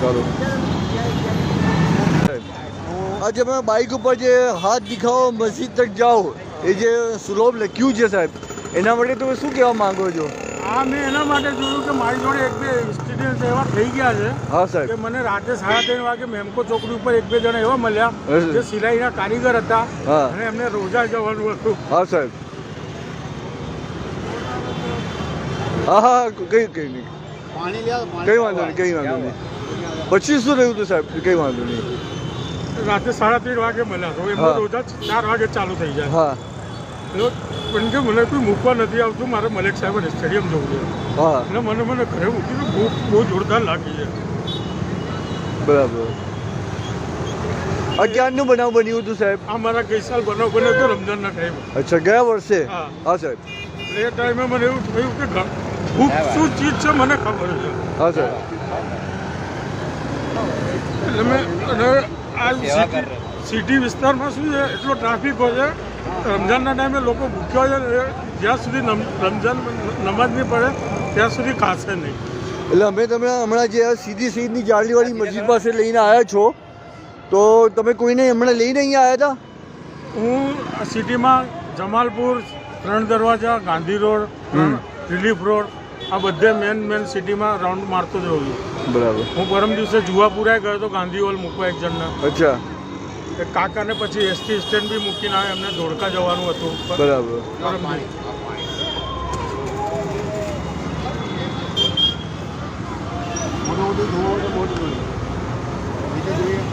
ચાલો આજે તમે બાઇક ઉપર જે હાથ દિખાવો મસ્જિદ તક જાઓ એ જે સુલોભ લખ્યું છે સાહેબ એના માટે તમે શું કહેવા માંગો છો? હા, મેં એના માટે જોયું કે મારી જોડે એક બે ઇન્સિડન્ટ એવા થઈ ગયા છે. હા સાહેબ. કે મને રાતે 3:30 વાગે મેમકો ચોકડી ઉપર એક બે જણા એવા મળ્યા જે સિલાઈના કારીગર હતા અને એમને રોજા જવાનું હતું. હા સાહેબ. હા હા કઈ નહીં કઈ વાંધો નહીં. પછી શું રહ્યું હતું સાહેબ? કઈ વાંધો નહીં. રાતે 3:30 વાગે મળ્યા તો એમનો રોજા 4 વાગે ચાલુ થઈ જાય. હા. પણ કે મને કોઈ મૂકવા નથી આવતું, મારે મલેક સાહેબ સ્ટેડિયમ જવું છે. હા. એટલે મને ઘરે મૂકીને બહુ જોરદાર લાગી છે. બરાબર. આ ક્યારનું બનાવ બન્યું હતું સાહેબ? આ મારા ગઈ સાલ બનાવ બન્યો હતો રમઝાનના ટાઈમે. અચ્છા, ગયા વર્ષે? હા સાહેબ. એ ટાઈમે મને એવું થયું કે ભૂખ શું ચીજ છે મને ખબર છે. હા સાહેબ. એટલે મેં આ સિટી વિસ્તારમાં શું છે, એટલો ટ્રાફિક હોય છે. રમઝાનના ટાઈમે લોકો ભૂખ્યા છે, જ્યાં સુધી રમઝાન નમાજ નહીં પડે ત્યાં સુધી ખાશે નહીં. એટલે અમે તમે હમણાં જે સીધી સઈદની જાળીવાળી મસ્જિદ પાસે લઈને આવ્યા છો તો તમે કોઈને હમણાં લઈને અહીંયા આવ્યા હતા? હું સિટીમાં જમાલપુર, 3 દરવાજા, ગાંધી રોડ, રિલીફ રોડ આ બધે મેન સિટીમાં રાઉન્ડ મારતો જ હોઉં છું. બરાબર. હું પરમ દિવસે જુવાપુરા ગયો તો ગાંધી હોલ મૂકવા એક જણને. અચ્છા. એક કાકાને પછી એસટી સ્ટેન્ડ બી મૂકીને આવે, એમને ધોળકા જવાનું હતું. બરાબર.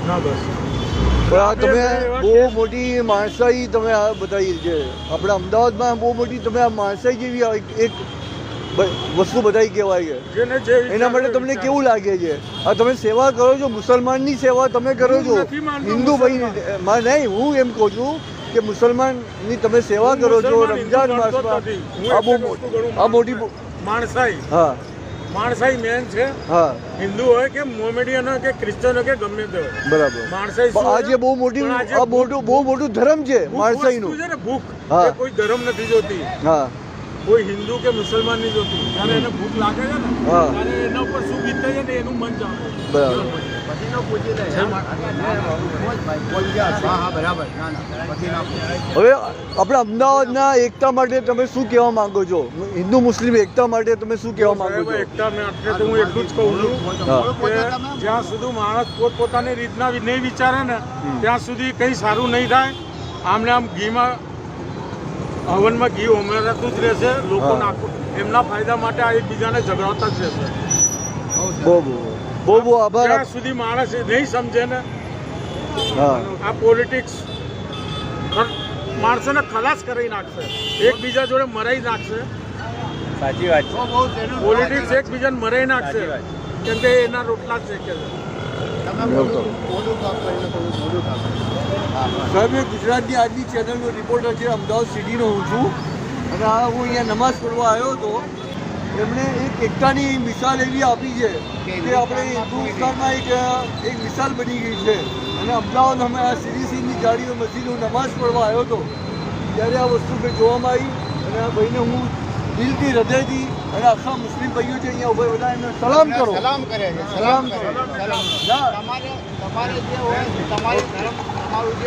ના બસ. પણ આ તમે બહુ મોટી માણસાઈ તમે આ બતાવી છે. આપણા અમદાવાદમાં બહુ મોટી તમે આ માણસાઈ જેવી એક વસ્તુ બતાવી કહેવાય છે. એના માટે તમને કેવું લાગે છે? આ તમે સેવા કરો છો, મુસલમાનની સેવા તમે કરો છો, હિન્દુ ભાઈ નહીં. હું એમ કહું છું કે મુસલમાનની તમે સેવા કરો છો રમજાન માસમાં. આ મોટી માણસાઈ. હા, માણસાઈ મેન છે. હા. હિન્દુ હોય કે મોમેડિયન હોય કે ક્રિશ્ચન હોય કે ગમે તે હોય. બરાબર. માણસાઈ આજે બહુ મોટું ધર્મ છે માણસાઈનું. છે ને ભૂખ. કોઈ ધર્મ નથી જોતી. હા. કોઈ હિન્દુ કે મુસલમાન નહીં જોતું. જ્યારે એને ભૂખ લાગે છે ને ત્યારે એના ઉપર શું વીતે છે ને એનું મન જાણે. બરાબર. હવે આપણા અમદાવાદના એકતા માટે તમે શું કહેવા માંગો છો? હિન્દુ મુસ્લિમ એકતા માટે તમે શું કહેવા માંગો છો? એકતા માટે તો હું એટલું જ કહું છું કે જ્યાં સુધી માણસ પોતપોતાની રીતના નહીં વિચારે ને ત્યાં સુધી કંઈ સારું નહીં થાય. આમને આમ ઘીમાં હવનમાં ઘી ઉમેરાતું જ રહેશે. લોકો એમના ફાયદા માટે આ એકબીજાને ઝઘડાવતા જ રહેશે. બહુ આભાર. જ્યાં સુધી માણસ નહીં સમજે ને આ પોલિટિક્સ માણસોને ખલાસ કરી નાખશે, એકબીજા જોડે મરાઈ નાખશે. સાચી વાત છે. પોલિટિક્સ એકબીજાને મરાઈ નાખશે કેમ કે એના રોટલા જ શેકે છે. સાહેબ, ગુજરાતની આજની ચેનલનો રિપોર્ટર છે, અમદાવાદ સિટીનો હું છું અને આ હું અહીંયા નમાઝ પઢવા આવ્યો હતો. એમણે એક એકતાની મિસાલ એવી આપી છે કે આપણે હિન્દુસ્તાનમાં એક મિસાલ બની ગઈ છે. અને અમદાવાદ અમે આ સીરીસીની જાળીઓ મસ્જિદ હું નમાઝ પઢવા આવ્યો હતો ત્યારે આ વસ્તુ મેં જોવામાં આવી. અને આ ભાઈને હું દિલથી, હૃદયથી અને આખા મુસ્લિમ ભાઈઓ છે અહીંયા ઉભા બધા એમને સલામ કરો. સલામ કરે છે. સલામ કરો. તમારે જે હોય તમારું ધર્મ તમારું